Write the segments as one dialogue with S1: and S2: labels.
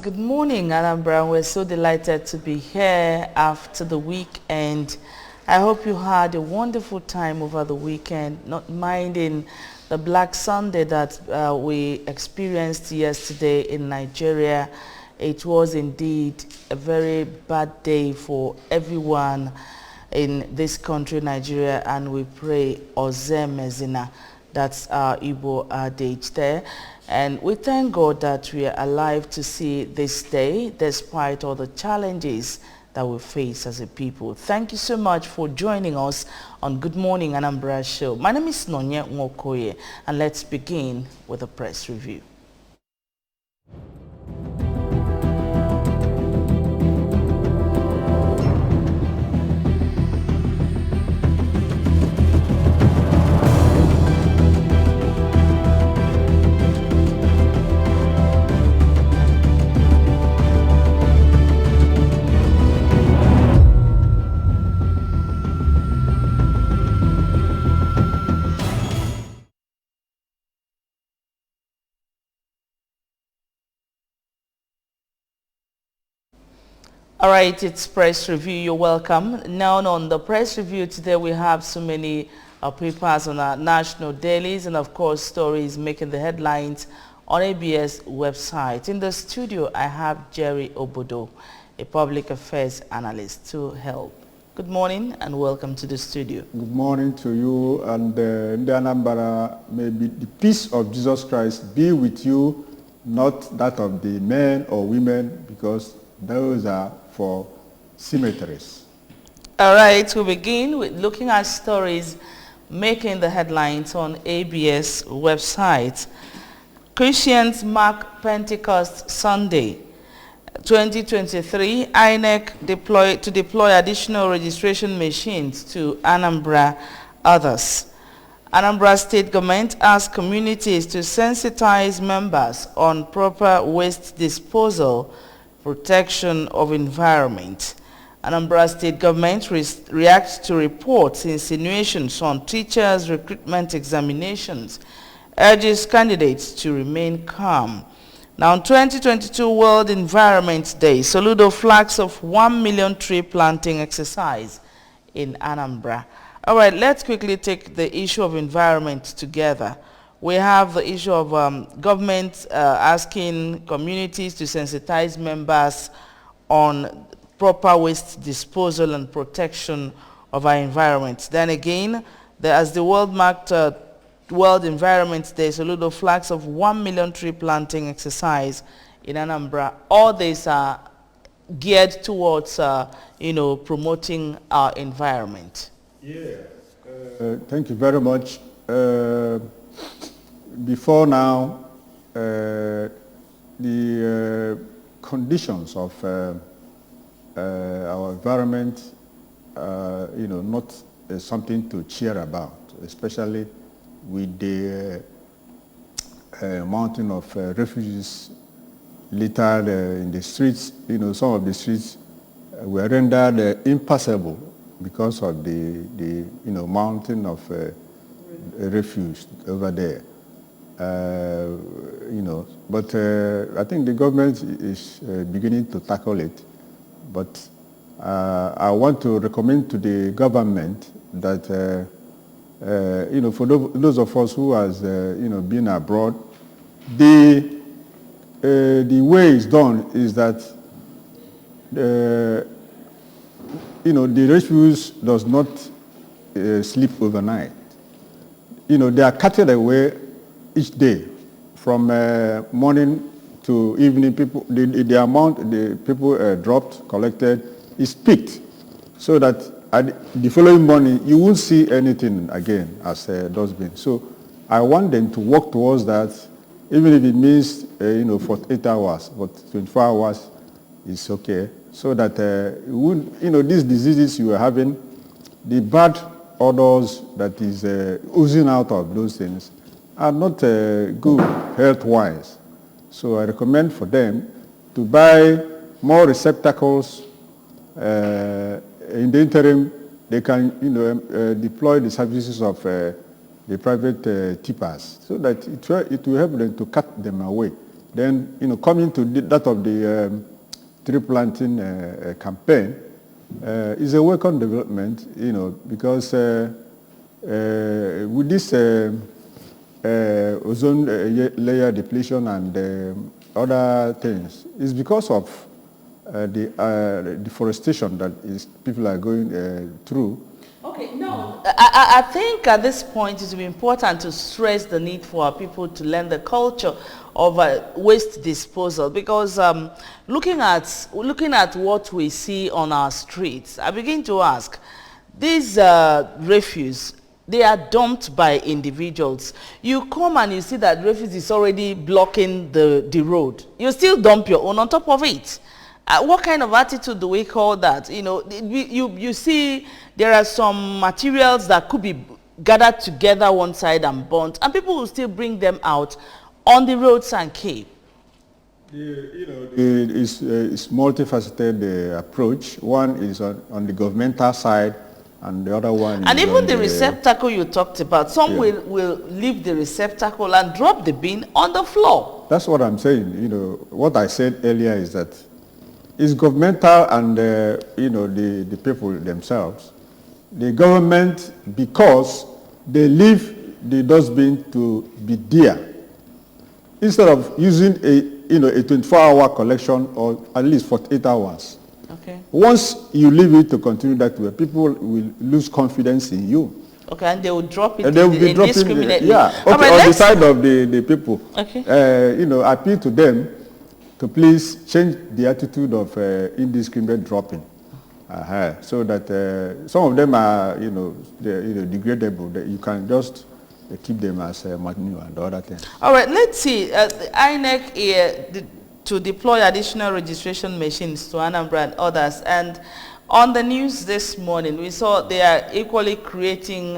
S1: Good morning, Anambra. We're so delighted to be here after the weekend. I hope you had a wonderful time over the weekend, not minding the Black Sunday that we experienced yesterday in Nigeria. It was indeed a very bad day for everyone in this country, Nigeria, and we pray Ozemezina. That's our Igbo adage there. And we thank God that we are alive to see this day, despite all the challenges that we face as a people. Thank you so much for joining us on Good Morning Anambra Show. My name is Nonye Nwokoye, and let's begin with a press review. All right, it's press review. You're welcome. Now on the press review today, we have so many papers on our national dailies and of course stories making the headlines on ABS website. In the studio, I have Jerry Obodo, a public affairs analyst, to help. Good morning and welcome to the studio.
S2: Good morning to you, and in the Anambra, may the peace of Jesus Christ be with you, not that of the men or women, because those are for cemeteries.
S1: All right, we begin with looking at stories making the headlines on ABS website. Christians mark Pentecost Sunday 2023. INEC to deploy additional registration machines to Anambra others. Anambra State Government asks communities to sensitize members on proper waste disposal, protection of environment. Anambra State Government reacts to reports, insinuations on teachers' recruitment examinations, urges candidates to remain calm. Now, on 2022 World Environment Day, Soludo flags of 1 million tree planting exercise in Anambra. All right, let's quickly take the issue of environment together. We have the issue of government asking communities to sensitize members on proper waste disposal and protection of our environment. Then again, as the world marked World Environment Day, Soludo flags of 1 million tree planting exercise in Anambra. All these are geared towards, promoting our environment.
S2: Yeah. Thank you very much. Before now, the conditions of our environment, not something to cheer about, especially with the mountain of refugees littered in the streets. Some of the streets were rendered impassable because of the mountain of refuge over there. But I think the government is beginning to tackle it. But I want to recommend to the government that, for those of us who has, been abroad, the way it's done is that, the refuge does not sleep overnight. They are carted away each day, from morning to evening. The amount the people dropped, collected, is picked, so that the following morning you won't see anything again as dustbin. So I want them to work towards that, even if it means for 8 hours, but 24 hours is okay, so that these diseases you are having, the bad odors that is oozing out of those things, are not good health-wise. So I recommend for them to buy more receptacles. In the interim, they can deploy the services of the private tippers, so that it will help them to cut them away. Then, coming to that of the tree planting campaign is a welcome development, because with this ozone layer depletion and other things, it's because of the deforestation that people are going through.
S1: Okay, no, I think at this point it will be important to stress the need for our people to learn the culture of waste disposal, because looking at what we see on our streets, I begin to ask, these refuse, they are dumped by individuals. You come and you see that refuse is already blocking the road. You still dump your own on top of it. What kind of attitude do we call that? You see there are some materials that could be gathered together one side and burnt, and people will still bring them out on the roads and keep.
S2: It's multifaceted approach. One is on the governmental side, and the other one
S1: and
S2: is
S1: even the receptacle you talked about. Some will leave the receptacle and drop the bin on the floor.
S2: That's what I'm saying. What I said earlier is that it's governmental and the people themselves. The government, because they leave the dustbin to be there, instead of using a 24-hour collection or at least 48 hours.
S1: Okay.
S2: Once you leave it to continue that way, people will lose confidence in you.
S1: Okay, and they will drop it
S2: and they will be dropping
S1: indiscriminately.
S2: Okay,
S1: right,
S2: on the side of the people.
S1: Okay.
S2: Appeal to them to please change the attitude of indiscriminate dropping. So that some of them are, degradable. That you can just keep them as manure and other things.
S1: All right, let's see. The INEC to deploy additional registration machines to Anambra and others. And on the news this morning, we saw they are equally creating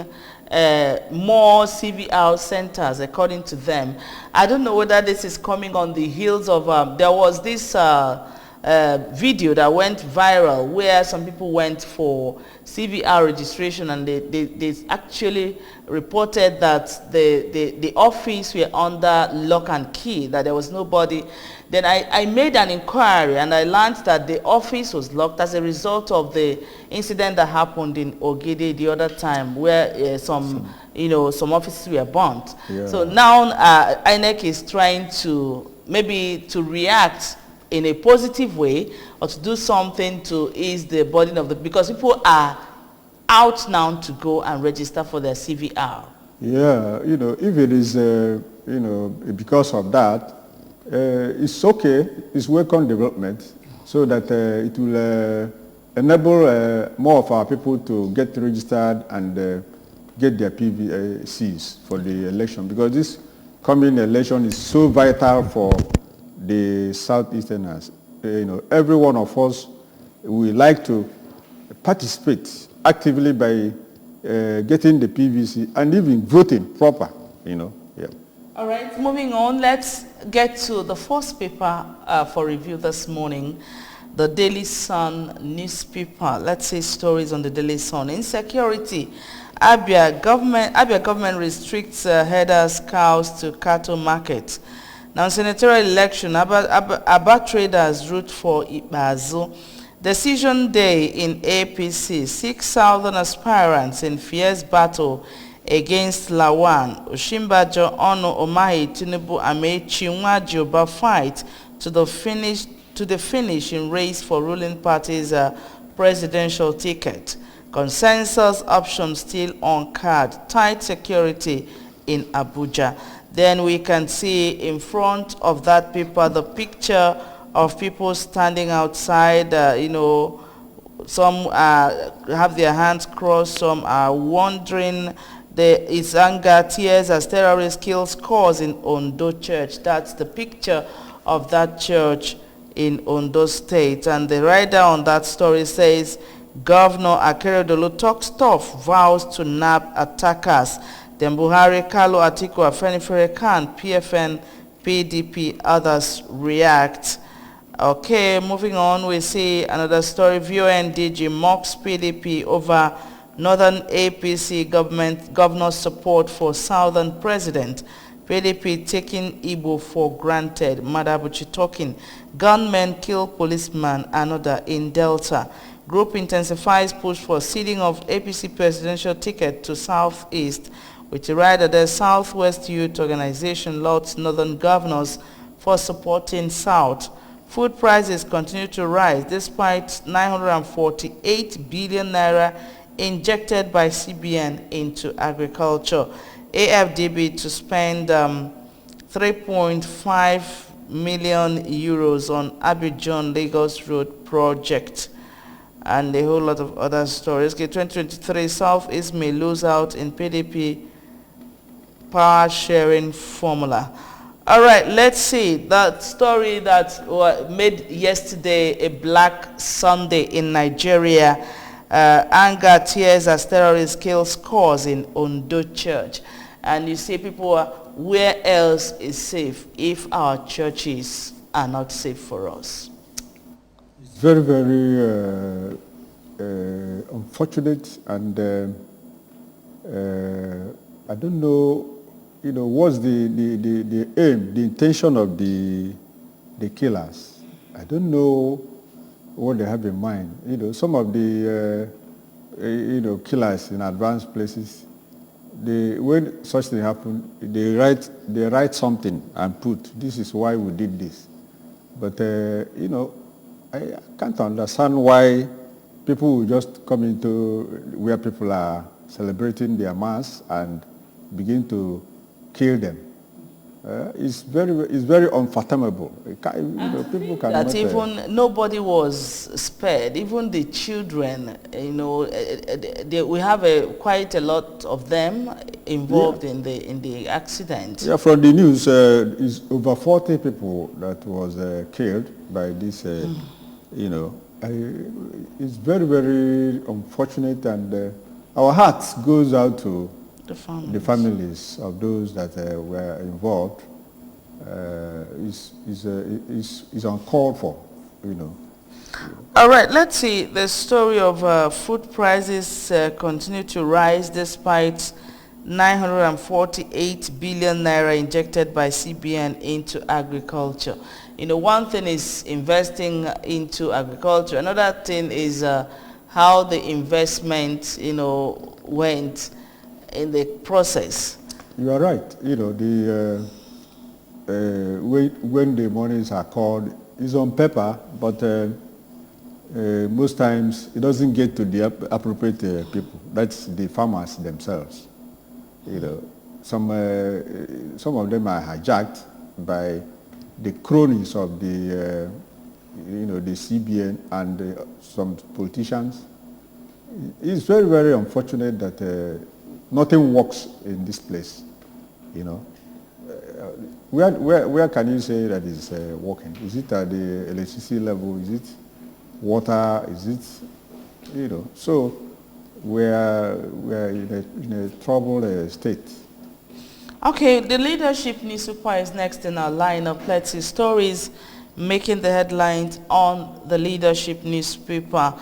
S1: more CVR centers, according to them. I don't know whether this is coming on the heels of, there was this video that went viral where some people went for CVR registration, and they actually reported that the office were under lock and key, that there was nobody. Then I made an inquiry and I learned that the office was locked as a result of the incident that happened in Ogede the other time, where some offices were burnt. Yeah. So now INEC is trying to react in a positive way, or to do something to ease the burden of because people are out now to go and register for their CVR. Yeah,
S2: if it is, because of that, it's okay. It's welcome development, so that it will enable more of our people to get registered and get their PVCs for the election, because this coming election is so vital for the Southeasterners. Every one of us, we like to participate actively by getting the PVC and even voting proper, Yeah.
S1: All right, moving on, let's get to the first paper for review this morning, the Daily Sun newspaper. Let's see stories on the Daily Sun. Insecurity. Abia government restricts herders' cows to cattle market. Now, senatorial election, Aba traders root for Ibazu. Decision day in APC, 6,000 aspirants in fierce battle against Lawan. Oshimbajo, Ono, Omahi, Tinubu, Amechi, Nwajoba fight to the finish in race for ruling party's presidential ticket. Consensus option still on card. Tight security in Abuja. Then we can see in front of that paper the picture of people standing outside. Some have their hands crossed, some are wondering. There is anger, tears as terrorist kills cause in Ondo Church. That's the picture of that church in Ondo State. And the writer on that story says, Governor Akeredolu talks tough, vows to nab attackers. Then Buhari, Kalu, Atiku, Afenifere, Khan, PFN, PDP, others react. Okay, moving on, we see another story. VONDG mocks PDP over Northern APC governor support for Southern president. PDP taking Igbo for granted. Madabuchi talking. Gunmen kill policeman, another in Delta. Group intensifies push for ceding of APC presidential ticket to Southeast, with a ride at the Southwest Youth Organization lauds Northern governors for supporting South. Food prices continue to rise despite 948 billion naira injected by CBN into agriculture. AFDB to spend 3.5 million euros on Abidjan-Lagos Road project, and a whole lot of other stories. Okay, 2023 Southeast may lose out in PDP power sharing formula. All right, let's see that story that made yesterday a Black Sunday in Nigeria. Anger, tears as terrorists kill scores in Ondo Church. And you see people are, where else is safe if our churches are not safe for us?
S2: It's very, very unfortunate, and I don't know, what's the aim, the intention of the killers. I don't know what they have in mind. Some of the killers in advanced places, when such thing happen, they write something and put, this is why we did this. But I can't understand why people will just come into where people are celebrating their mass and begin to kill them. It's very unfathomable. People cannot.
S1: That even nobody was spared. Even the children. We have quite a lot of them involved in the accident.
S2: Yeah, from the news, it's over 40 people that was killed by this. It's very, very unfortunate, and our hearts goes out to the families of those that were involved. Is uncalled for,
S1: All right, let's see. The story of food prices continue to rise despite 948 billion naira injected by CBN into agriculture. One thing is investing into agriculture. Another thing is how the investment, went in the process.
S2: You are right. When the monies are called, it's on paper, but most times it doesn't get to the appropriate people. That's the farmers themselves. Some of them are hijacked by the cronies of the the CBN and some politicians. It's very, very unfortunate that nothing works in this place. Where can you say that is working? Is it at the electricity level? Is it water? Is it, So we are in a troubled state.
S1: Okay, the leadership newspaper is next in our line of Let's See stories making the headlines on the leadership newspaper.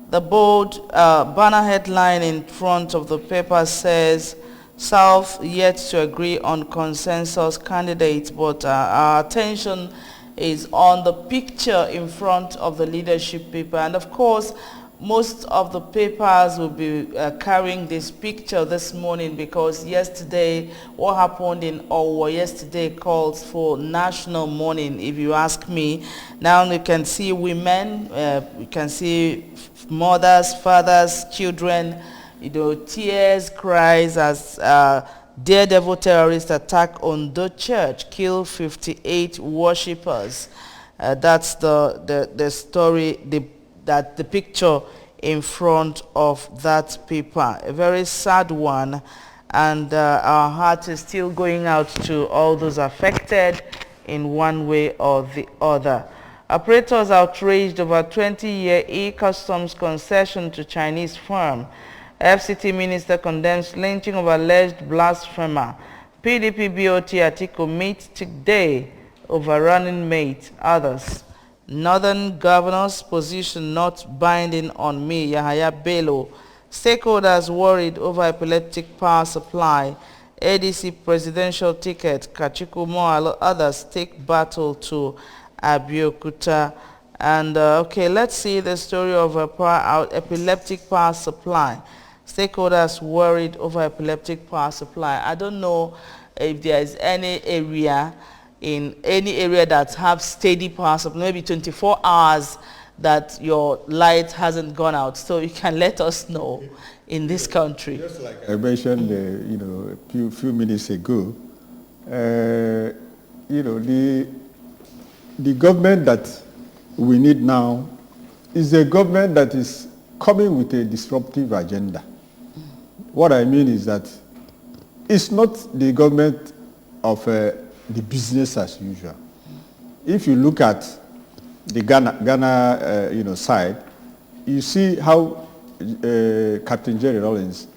S1: The bold banner headline in front of the paper says, South yet to agree on consensus candidates, but our attention is on the picture in front of the leadership paper. And of course, most of the papers will be carrying this picture this morning because yesterday, what happened in Owo yesterday calls for national mourning, if you ask me. Now you can see women, you can see mothers, fathers, children, tears, cries as daredevil terrorist attack on the church, kill 58 worshippers. That's the story, the picture in front of that paper. A very sad one, and our heart is still going out to all those affected in one way or the other. Operators outraged over 20-year e-customs concession to Chinese firm. FCT minister condemns lynching of alleged blasphemer. PDP BOT Atiku meets today over running mate. Others. Northern governors' position not binding on me. Yahaya Bello. Stakeholders worried over epileptic power supply. ADC presidential ticket, Kachiku Moalo, others take battle to Abeokuta. And okay, let's see the story of epileptic power supply. Stakeholders worried over epileptic power supply. I don't know if there is any area that have steady power supply, maybe 24 hours that your light hasn't gone out. So you can let us know in this country.
S2: Just like I mentioned, a few minutes ago, the government that we need now is a government that is coming with a disruptive agenda. What I mean is that it's not the government of the business as usual. If you look at the Ghana side, you see how Captain Jerry Rawlings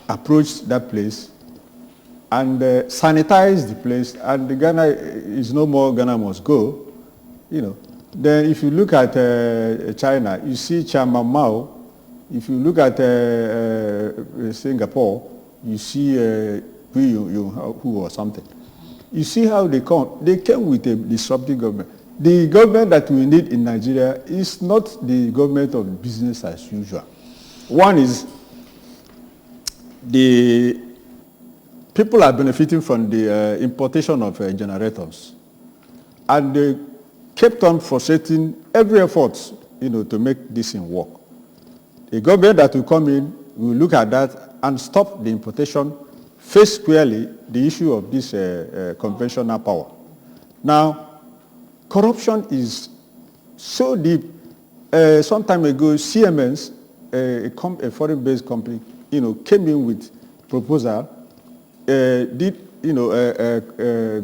S2: approached that place and sanitized the place, and the Ghana is no more Ghana must go. Then if you look at China, you see Chairman Mao. If you look at Singapore, you see who or something. You see how they come. They came with a disruptive government. The government that we need in Nigeria is not the government of business as usual. One is the people are benefiting from the importation of generators, and they kept on frustrating every effort, to make this thing work. A government that will come in will look at that and stop the importation, face squarely the issue of this conventional power. Now, corruption is so deep. Some time ago, Siemens, a foreign-based company, came in with proposal, did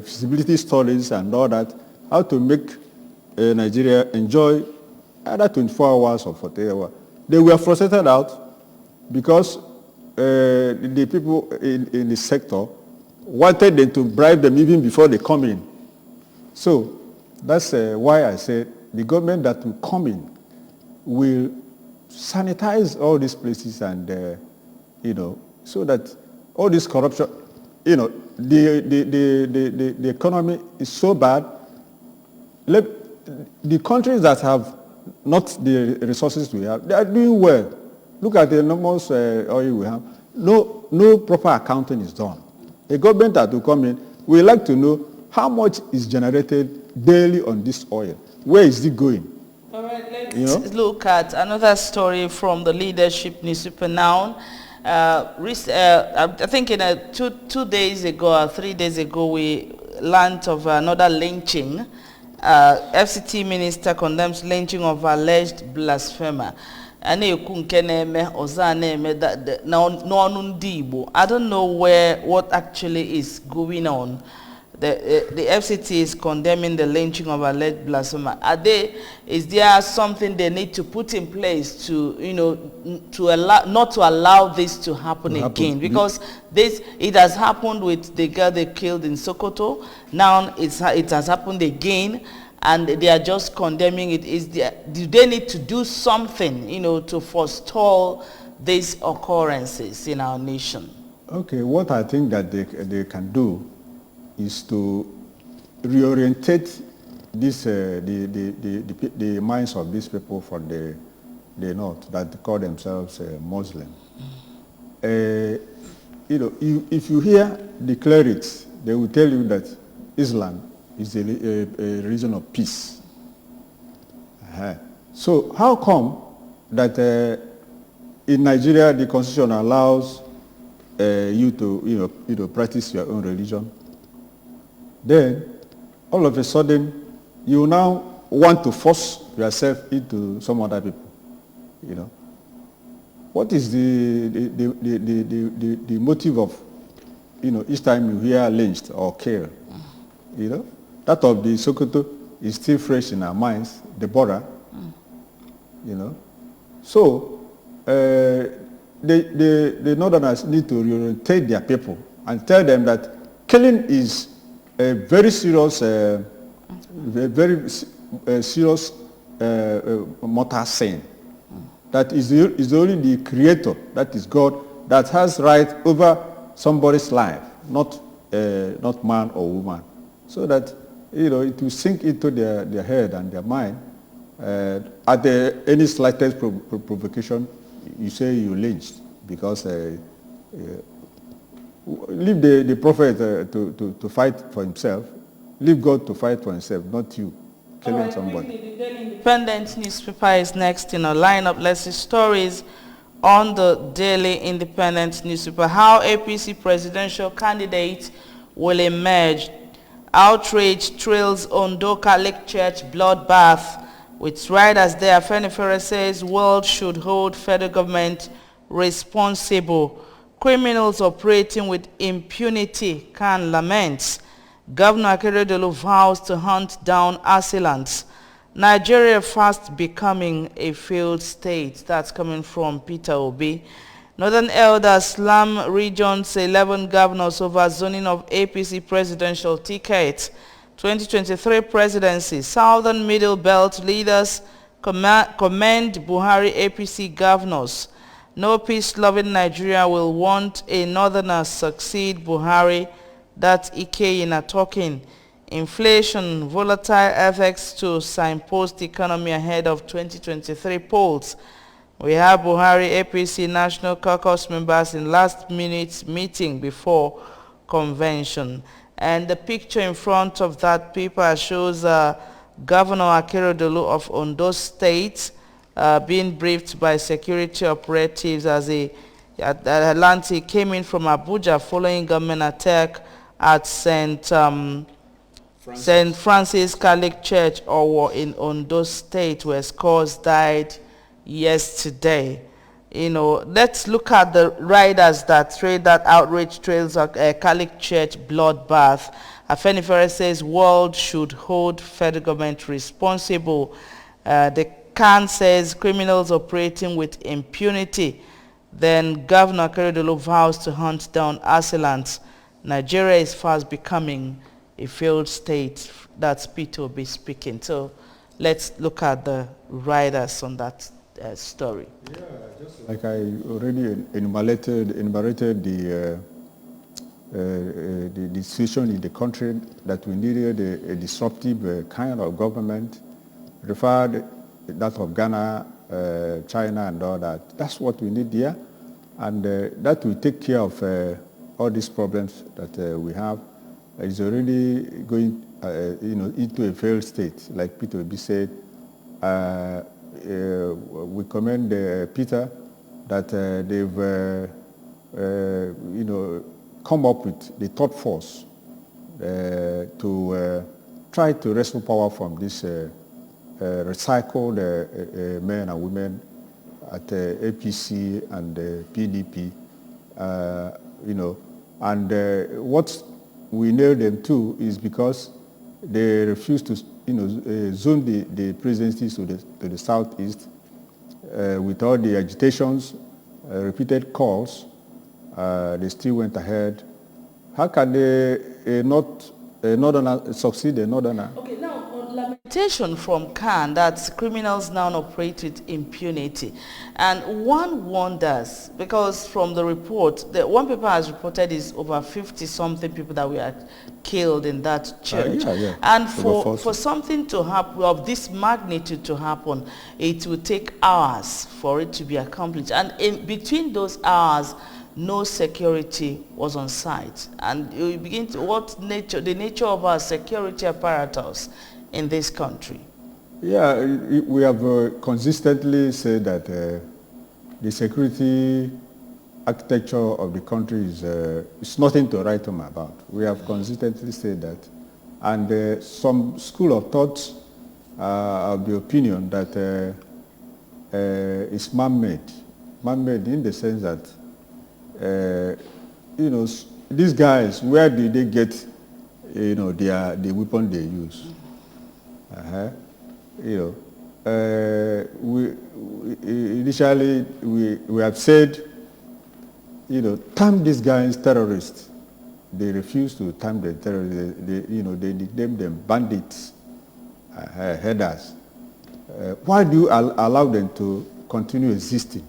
S2: feasibility studies and all that, how to make Nigeria enjoy either 24 hours or 48 hours. They were frustrated out because the people in the sector wanted them to bribe them even before they come in. So that's why I said the government that will come in will sanitize all these places and, so that all this corruption, the economy is so bad. The countries that have not the resources we have, they are doing well. Look at the enormous oil we have. No proper accounting is done. A government that will come in, we like to know how much is generated daily on this oil. Where is it going?
S1: All right, let's look at another story from the leadership newspaper now. I think in 2 days ago or 3 days ago, we learned of another lynching. FCT minister condemns lynching of alleged blasphemer. I don't know what actually is going on. The FCT is condemning the lynching of alleged blasphemer. Is there something they need to put in place to, not to allow this to happen again? Because it has happened with the girl they killed in Sokoto. Now it has happened again, and they are just condemning it. Do they need to do something, to forestall these occurrences in our nation? Okay,
S2: what I think that they can do is to reorientate this the minds of these people from the north that call themselves Muslim. If you hear the clerics, they will tell you that Islam is a religion of peace. So how come that in Nigeria the constitution allows you to practice your own religion? Then all of a sudden you now want to force yourself into some other people. What is the motive of each time you hear lynched or killed? That of the Sokoto is still fresh in our minds, the border. So the Northerners need to reorientate their people and tell them that killing is a very serious, serious mortal sin. That is only the Creator, that is God, that has right over somebody's life. not man or woman, so that it will sink into their head and their mind. At any slightest provocation, you say you lynched because leave the prophet to fight for himself, leave God to fight for himself, not you killing somebody.
S1: The Daily Independent newspaper is next in our lineup. Let's see stories on the Daily Independent newspaper. How APC presidential candidate will emerge. Outrage trails Ondo Catholic Church bloodbath. With riders there, Fenifere says world should hold federal government responsible. Criminals operating with impunity, can laments. Governor Akeredolu vows to hunt down assailants. Nigeria fast becoming a failed state. That's coming from Peter Obi. Northern Elders slam region's 11 governors over zoning of APC presidential tickets. 2023 presidency. Southern Middle Belt leaders commend Buhari APC governors. No peace-loving Nigeria will want a northerner succeed Buhari. That's Ikeyina talking. Inflation, volatile FX to signpost economy ahead of 2023 polls. We have Buhari APC National Caucus members in last-minute meeting before convention. And the picture in front of that paper shows Governor Akeredolu of Ondo State being briefed by security operatives as Atlantic came in from Abuja following government attack at St. Francis Catholic Church in Ondo State, where scores died yesterday. Let's look at the riders that trade that outrage trails of Catholic Church bloodbath. Afenifere says world should hold federal government responsible. The CAN says criminals operating with impunity. Then Governor Akeredolu vows to hunt down assailants. Nigeria is fast becoming a failed state. That's Peter Obi speaking. So let's look at the riders on that story.
S2: Yeah, just like I already enumerated the situation in the country, that we needed a disruptive kind of government, referred that of Ghana, China and all that. That's what we need here, and that will take care of all these problems that we have. It's already going into a failed state, like Peter Obi said. We commend Peter that they've come up with the third force to try to wrestle power from this recycled men and women at APC and PDP, and what we nailed them to is because they refused to zone the presidencies to the southeast. With all the agitations, repeated calls, they still went ahead. How can they succeed a northerner?
S1: Okay, now on lamentation from Khan that criminals now operate with impunity, and one wonders, because from the report, the one paper has reported is over 50-something people that were killed in that church. And for something to happen of this magnitude to happen, it will take hours for it to be accomplished. And in between those hours, no security was on site. And you begin to the nature of our security apparatus in this country.
S2: Yeah, we have consistently said that the security architecture of the country is nothing to write home about. We have consistently said that. And some school of thought of the opinion that it's man-made. Man-made in the sense that, these guys, where did they get, the weapon they use? Initially we have said, term these guys terrorists. They refuse to term them terrorists. They nickname them bandits, headers. Why do you allow them to continue existing?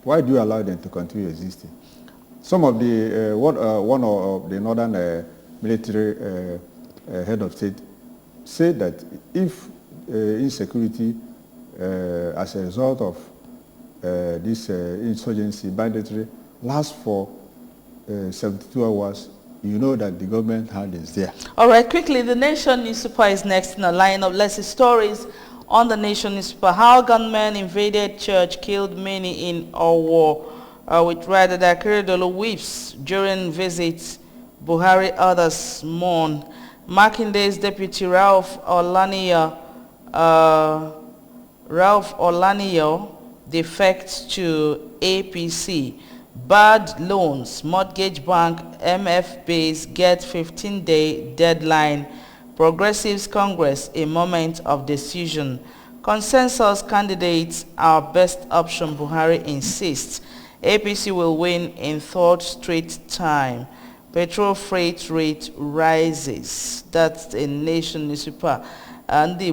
S2: Why do you allow them to continue existing? Some of the, one of the northern military head of state said that if insecurity as a result of this insurgency, banditry, lasts for 72 hours, you know that the government hand is there.
S1: All right, quickly, the Nation newspaper is next in the lineup. Let's see stories on the Nation newspaper. How gunmen invaded church, killed many in our war. With Rider Akeredolu weeps during visits. Buhari others mourn. Makinde's deputy Ralph Olaniyo defects to APC. Bad loans, mortgage bank, MFBs get 15-day deadline. Progressives Congress, a moment of decision. Consensus candidates, our best option, Buhari insists. APC will win in third straight time. Petrol freight rate rises. That's a Nation newspaper. And the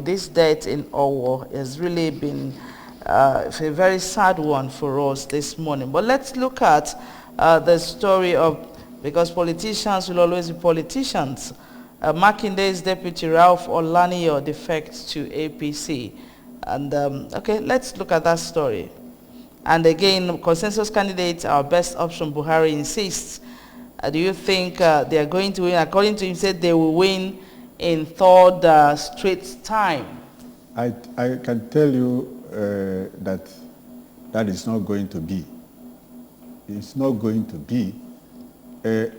S1: this death in Owo has really been a very sad one for us this morning. But let's look at the story of, because politicians will always be politicians. Makinde's deputy Ralph Olaniyo defects to APC. And okay, let's look at that story. And again, consensus candidates, our best option, Buhari insists. Do you think they are going to win? According to him, said they will win in third straight time.
S2: I can tell you that is not going to be. It's not going to be.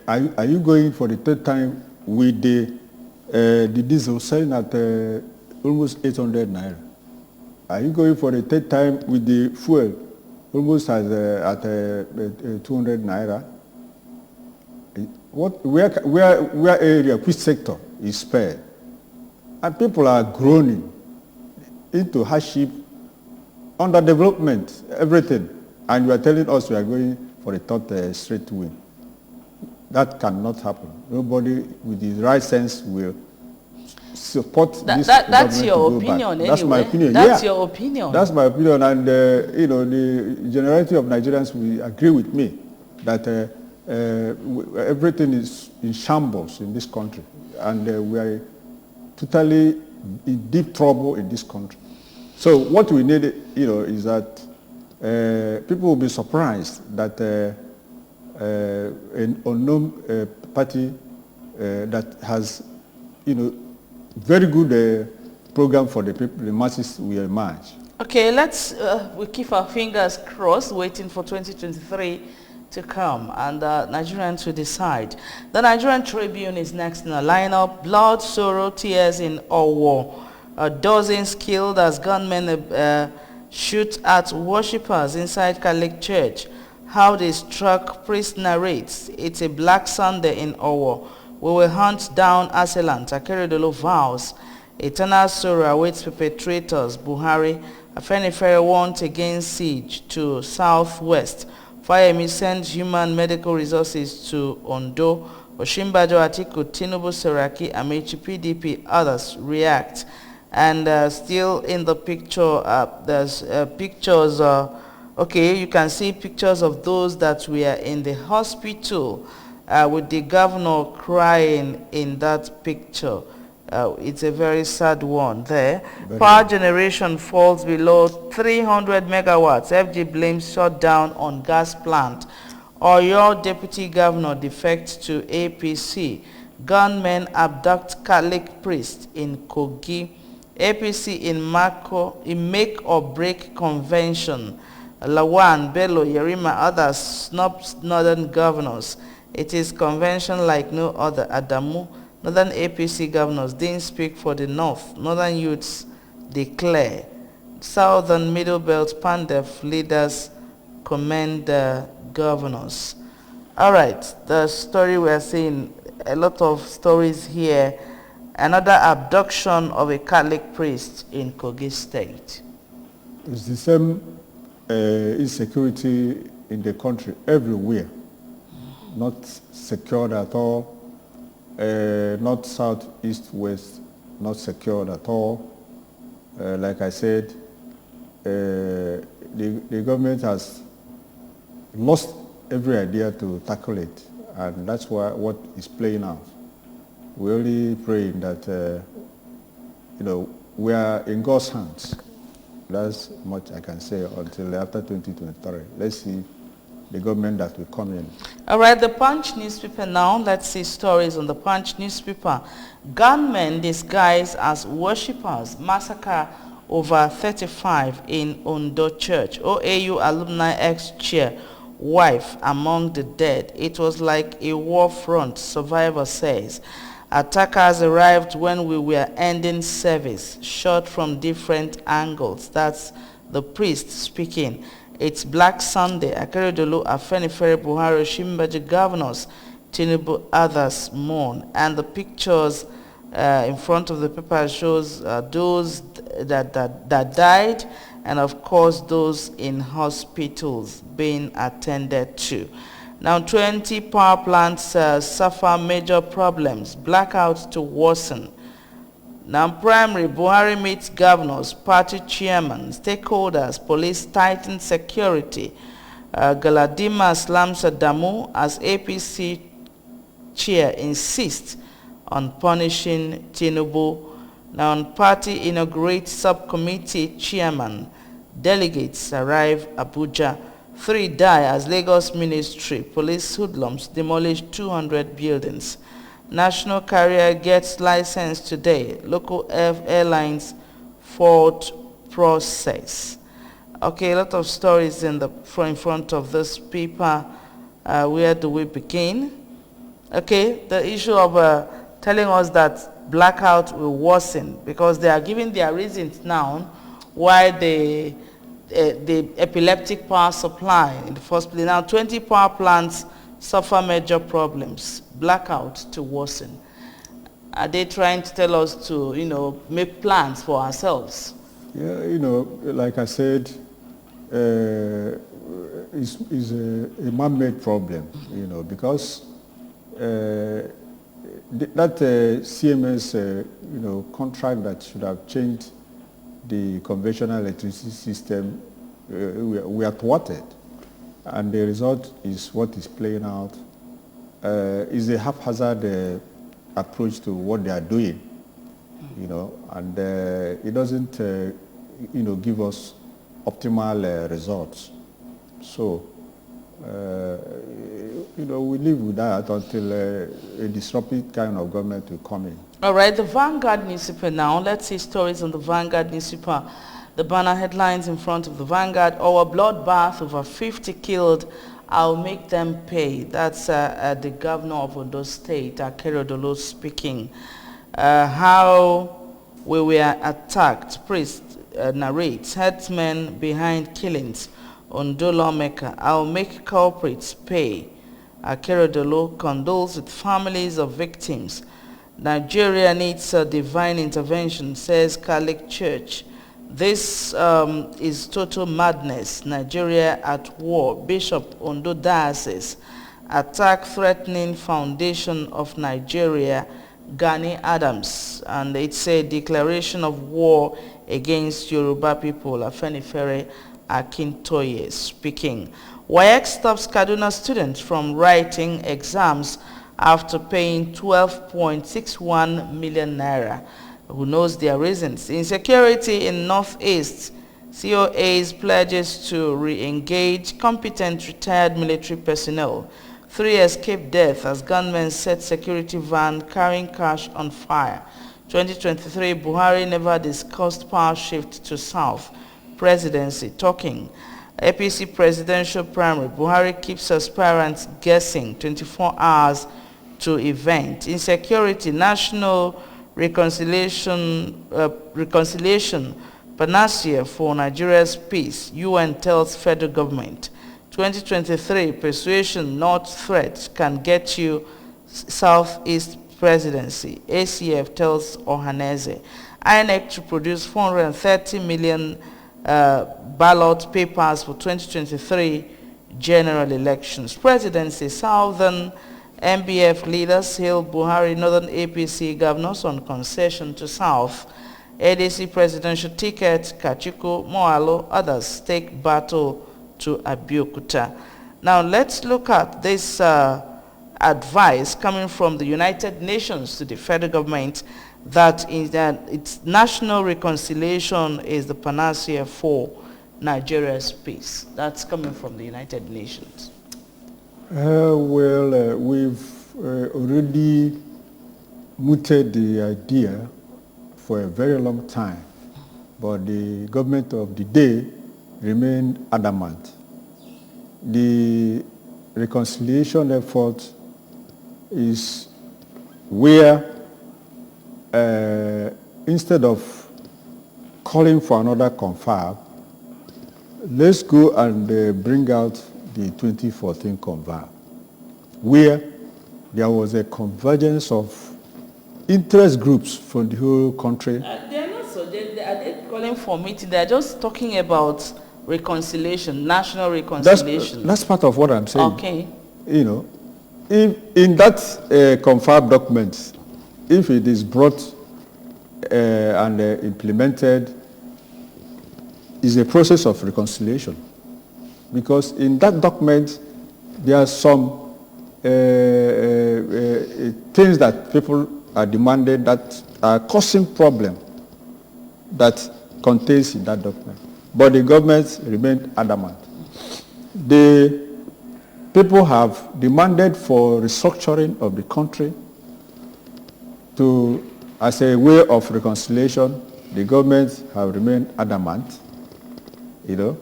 S2: Are you going for the third time with the diesel selling at almost 800 naira? Are you going for the third time with the fuel almost at 200 naira? Where area, which sector is spared? And people are groaning into hardship, underdevelopment, everything. And you are telling us we are going for a third straight win. That cannot happen. Nobody with the right sense will support this.
S1: That's your opinion anyway.
S2: That's my opinion.
S1: That's your opinion.
S2: That's my opinion. And, you know, the generality of Nigerians will agree with me that everything is in shambles in this country. And we are totally in deep trouble in this country. So what we need, you know, is that people will be surprised that an unknown party that has, you know, very good program for the people, the masses will emerge.
S1: Okay, let's we keep our fingers crossed, waiting for 2023 to come, and Nigerians will decide. The Nigerian Tribune is next in the lineup. Blood, sorrow, tears in Owo. Dozens killed as gunmen shoot at worshippers inside Catholic Church. How they struck, priest narrates. It's a black Sunday in Owo. We will hunt down assailant. Akeredolu vows. Eternal sorrow awaits perpetrators. Buhari. Afenifere warned against siege to southwest. Fayemi sends human medical resources to Ondo. Oshimbajo, Atiku, Tinubu, Seraki, Amechi, PDP, others react. And still in the picture, there's pictures. Okay, you can see pictures of those that were in the hospital with the governor crying in that picture. It's a very sad one there. Power generation falls below 300 megawatts. FG blames shutdown on gas plant. Oyo deputy governor defects to APC. Gunmen abduct Catholic priest in Kogi. APC in make or break convention. Lawan, Bello, Yerima, others snubs northern governors. It is convention like no other. Adamu, northern APC governors didn't speak for the north. Northern youths declare. Southern Middle Belt Pandef leaders commend the governors. All right, the story we are seeing, a lot of stories here. Another abduction of a Catholic priest in Kogi State.
S2: It's the same insecurity in the country everywhere. Not secured at all. North, south, east, west, not secured at all. Like I said, the government has lost every idea to tackle it, and that's what is playing out. We're only praying that, we are in God's hands. That's much I can say until after 2023. Let's see the government that will come in.
S1: All right, the Punch newspaper now. Let's see stories on the Punch newspaper. Gunmen disguised as worshippers massacre over 35 in Ondo Church. OAU alumni ex-chair wife among the dead. It was like a war front, survivor says. Attackers arrived when we were ending service, shot from different angles. That's the priest speaking. It's Black Sunday. Akeredolu, Afenifere, Buhari, Shimbaji governors, Tinubu, others mourn. And the pictures in front of the paper shows those that died, and of course those in hospitals being attended to. Now 20 power plants suffer major problems, blackouts to worsen. Now primary, Buhari meets governors, party chairman, stakeholders, police tighten security. Galadima slams Adamu as APC chair insists on punishing Tinubu. Now on party inaugurate subcommittee chairman, delegates arrive Abuja. 3 die as Lagos ministry, police hoodlums demolish 200 buildings. National carrier gets license today. Local airlines fault process. Okay, a lot of stories in front of this paper. Where do we begin? Okay, the issue of telling us that blackout will worsen because they are giving their reasons now why the epileptic power supply in the first place. Now 20 power plants suffer major problems, blackout to worsen. Are they trying to tell us to, make plans for ourselves?
S2: Yeah, like I said, it's a man-made problem, because that CMS, contract that should have changed the conventional electricity system, we are thwarted. And the result is what is playing out. Is a haphazard approach to what they are doing, and it doesn't, give us optimal results. So, we live with that until a disruptive kind of government will come in.
S1: All right, the Vanguard newspaper now. Let's see stories on the Vanguard newspaper. The banner headlines in front of the Vanguard: our bloodbath, over 50 killed, I'll make them pay. That's the governor of Ondo State, Akeredolu, speaking. How we were attacked, priest narrates, headsmen behind killings. Ondo lawmaker, I'll make culprits pay. Akeredolu condoles with families of victims. Nigeria needs a divine intervention, says Catholic Church. This is total madness. Nigeria at war. Bishop Ondo Diocese. Attack threatening foundation of Nigeria. Gani Adams. And it's a declaration of war against Yoruba people. Afenifere Akintoye speaking. WAEC stops Kaduna students from writing exams after paying 12.61 million naira. Who knows their reasons? Insecurity in Northeast. COA's pledges to re-engage competent retired military personnel. 3 escaped death as gunmen set security van carrying cash on fire. 2023, Buhari never discussed power shift to South. Presidency talking. APC presidential primary. Buhari keeps aspirants guessing 24 hours to event. Insecurity, national reconciliation panacea for Nigeria's peace. UN tells federal government. 2023 persuasion, not threat, can get you Southeast presidency. ACF tells Ohaneze. INEC to produce 430 million ballot papers for 2023 general elections. Presidency, Southern MBF leaders hail Buhari, Northern APC governors on concession to South. ADC presidential ticket, Kachiku, Moalo, others take battle to Abeokuta. Now let's look at this advice coming from the United Nations to the federal government that its national reconciliation is the panacea for Nigeria's peace. That's coming from the United Nations.
S2: We've already mooted the idea for a very long time, but the government of the day remained adamant. The reconciliation effort is where instead of calling for another confab, let's go and bring out the 2014 confab, where there was a convergence of interest groups from the whole country.
S1: They're not so. They're calling for meeting. They're just talking about reconciliation, national reconciliation.
S2: That's part of what I'm saying.
S1: Okay.
S2: You know, if in that confab document, if it is brought and implemented, is a process of reconciliation. Because in that document, there are some things that people are demanded that are causing problem that contains in that document. But the government remained adamant. The people have demanded for restructuring of the country as a way of reconciliation. The government have remained adamant. You know,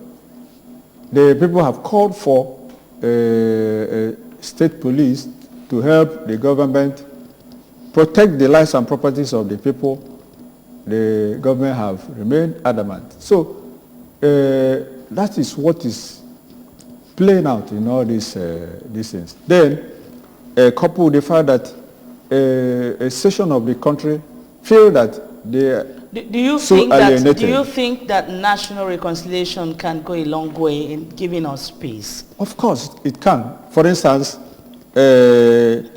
S2: the people have called for state police to help the government protect the lives and properties of the people. The government have remained adamant. So that is what is playing out in all these things. Then, coupled with the fact that a section of the country feel that they are
S1: do you think that national reconciliation can go a long way in giving us peace?
S2: Of course, it can. For instance, the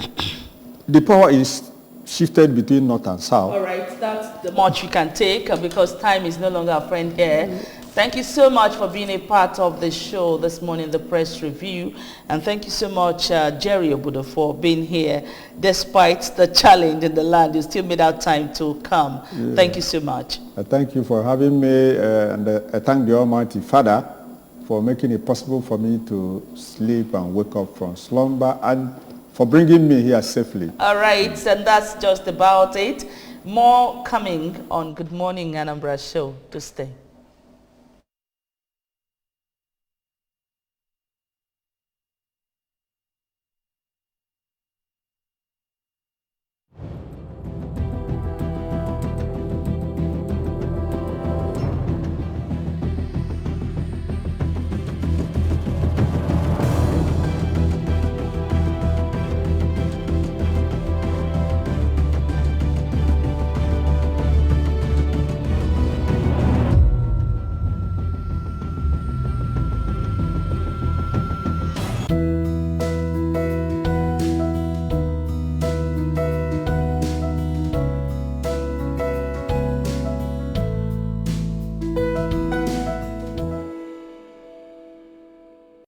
S2: power is shifted between north and south.
S1: All right, that's the much you can take because time is no longer a friend here. Thank you so much for being a part of the show this morning, the press review. And thank you so much, Jerry Obudo, for being here. Despite the challenge in the land, you still made out time to come. Yeah. Thank you so much.
S2: Thank you for having me, and I thank the Almighty Father for making it possible for me to sleep and wake up from slumber and for bringing me here safely.
S1: All right, and that's just about it. More coming on Good Morning Anambra show. To stay.